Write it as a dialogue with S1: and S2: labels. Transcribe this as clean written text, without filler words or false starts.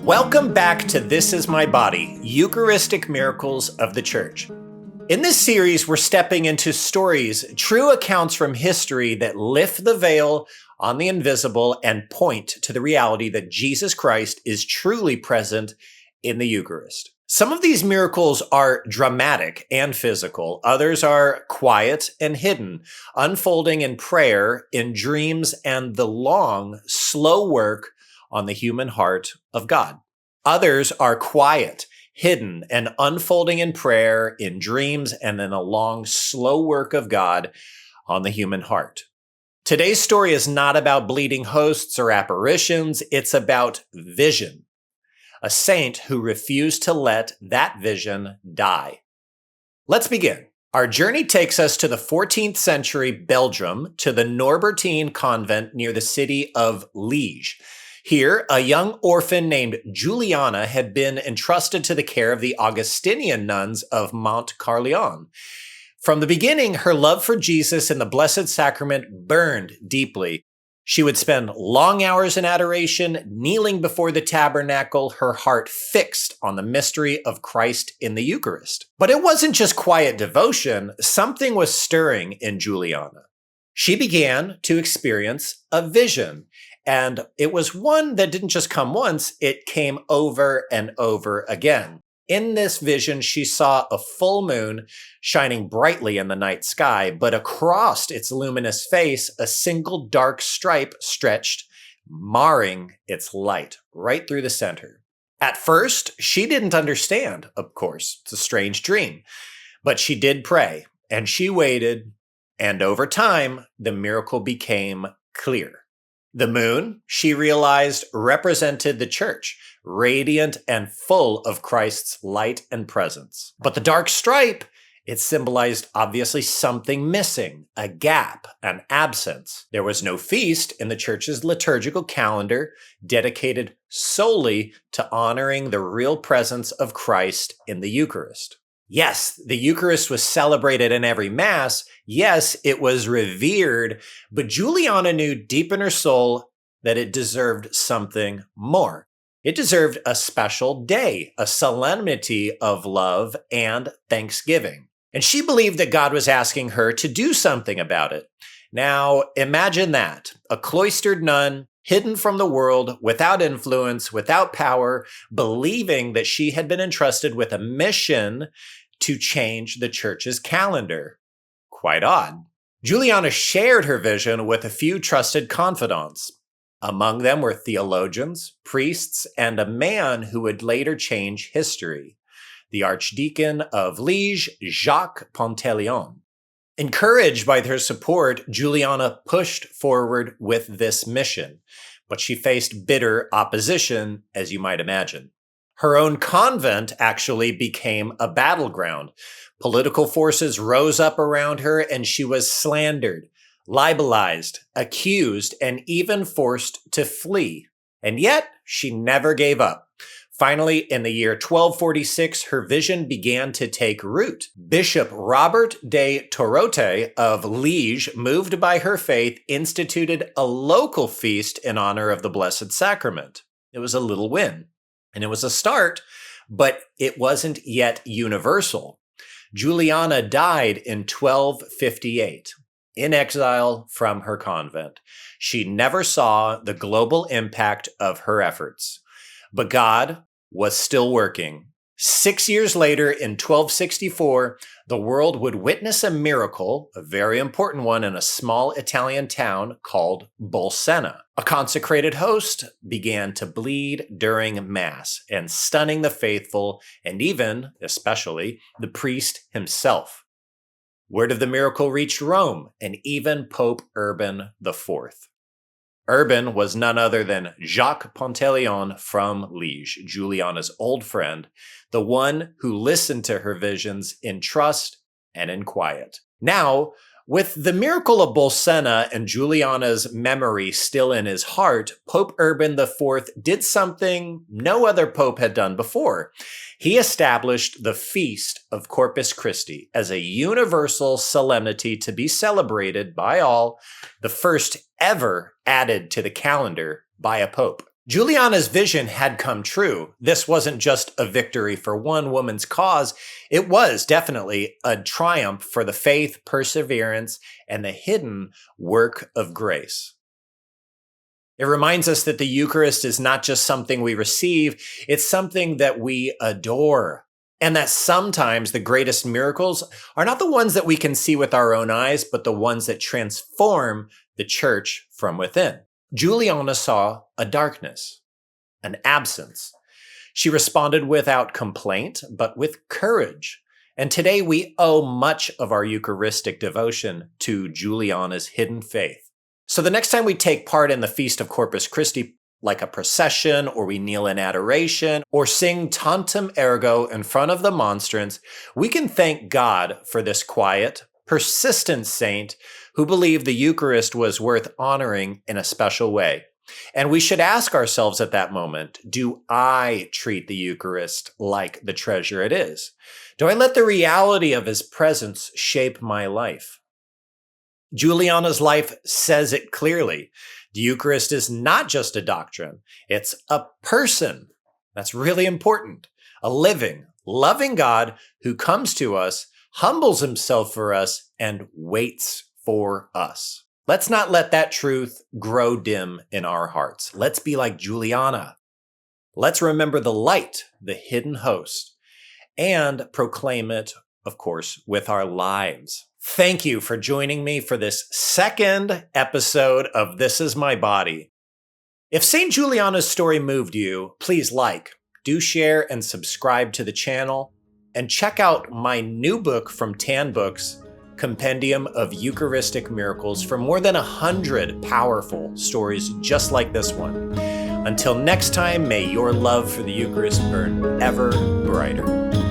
S1: Welcome back to This Is My Body, Eucharistic Miracles of the Church. In this series, we're stepping into stories, true accounts from history that lift the veil on the invisible and point to the reality that Jesus Christ is truly present in the Eucharist. Some of these miracles are dramatic and physical. Others are quiet and hidden, unfolding in prayer, in dreams, and the long, slow work on the human heart of God. Others are quiet, hidden, and unfolding in prayer, in dreams, and in a long, slow work of God on the human heart. Today's story is not about bleeding hosts or apparitions. It's about vision. A saint who refused to let that vision die. Let's begin. Our journey takes us to the 14th century Belgium, to the Norbertine convent near the city of Liège. Here, a young orphan named Juliana had been entrusted to the care of the Augustinian nuns of Mont Carlion. From the beginning, her love for Jesus and the Blessed Sacrament burned deeply. She would spend long hours in adoration, kneeling before the tabernacle, her heart fixed on the mystery of Christ in the Eucharist. But it wasn't just quiet devotion. Something was stirring in Juliana. She began to experience a vision. And it was one that didn't just come once, it came over and over again. In this vision, she saw a full moon shining brightly in the night sky, but across its luminous face, a single dark stripe stretched, marring its light right through the center. At first, she didn't understand, of course. It's a strange dream. But she did pray, and she waited, and over time, the miracle became clear. The moon, she realized, represented the church, radiant and full of Christ's light and presence. But the dark stripe, it symbolized obviously something missing, a gap, an absence. There was no feast in the church's liturgical calendar dedicated solely to honoring the real presence of Christ in the Eucharist. Yes, the Eucharist was celebrated in every Mass. Yes, it was revered, but Juliana knew deep in her soul that it deserved something more. It deserved a special day, a solemnity of love and thanksgiving. And she believed that God was asking her to do something about it. Now, imagine that, a cloistered nun, hidden from the world, without influence, without power, believing that she had been entrusted with a mission to change the church's calendar. Quite odd. Juliana shared her vision with a few trusted confidants. Among them were theologians, priests, and a man who would later change history, the Archdeacon of Liège, Jacques Pontellion. Encouraged by their support, Juliana pushed forward with this mission, but she faced bitter opposition, as you might imagine. Her own convent actually became a battleground. Political forces rose up around her, and she was slandered, libelized, accused, and even forced to flee. And yet, she never gave up. Finally, in the year 1246, her vision began to take root. Bishop Robert de Torote of Liège, moved by her faith, instituted a local feast in honor of the Blessed Sacrament. It was a little win, and it was a start, but it wasn't yet universal. Juliana died in 1258, in exile from her convent. She never saw the global impact of her efforts, but God was still working. 6 years later, in 1264, the world would witness a miracle, a very important one, in a small Italian town called Bolsena. A consecrated host began to bleed during Mass, and stunning the faithful, and even, especially, the priest himself. Word of the miracle reached Rome, and even Pope Urban IV. Urban was none other than Jacques Pontellion from Liège, Juliana's old friend, the one who listened to her visions in trust and in quiet. Now, with the miracle of Bolsena and Juliana's memory still in his heart, Pope Urban IV did something no other pope had done before. He established the Feast of Corpus Christi as a universal solemnity to be celebrated by all, the first ever added to the calendar by a pope. Juliana's vision had come true. This wasn't just a victory for one woman's cause. It was definitely a triumph for the faith, perseverance, and the hidden work of grace. It reminds us that the Eucharist is not just something we receive, it's something that we adore. And that sometimes the greatest miracles are not the ones that we can see with our own eyes, but the ones that transform the church from within. Juliana saw a darkness, an absence. She responded without complaint, but with courage. And today we owe much of our Eucharistic devotion to Juliana's hidden faith. So the next time we take part in the Feast of Corpus Christi, like a procession, or we kneel in adoration, or sing Tantum Ergo in front of the monstrance, we can thank God for this quiet, persistent saint who believed the Eucharist was worth honoring in a special way. And we should ask ourselves at that moment, do I treat the Eucharist like the treasure it is? Do I let the reality of his presence shape my life? Juliana's life says it clearly. The Eucharist is not just a doctrine, it's a person. That's really important. A living, loving God who comes to us, humbles himself for us, and waits for us. Let's not let that truth grow dim in our hearts. Let's be like Juliana. Let's remember the light, the hidden host, and proclaim it, of course, with our lives. Thank you for joining me for this second episode of This Is My Body. If St. Juliana's story moved you, please do share and subscribe to the channel, and check out my new book from Tan Books, Compendium of Eucharistic Miracles, for more than 100 powerful stories just like this one. Until next time, may your love for the Eucharist burn ever brighter.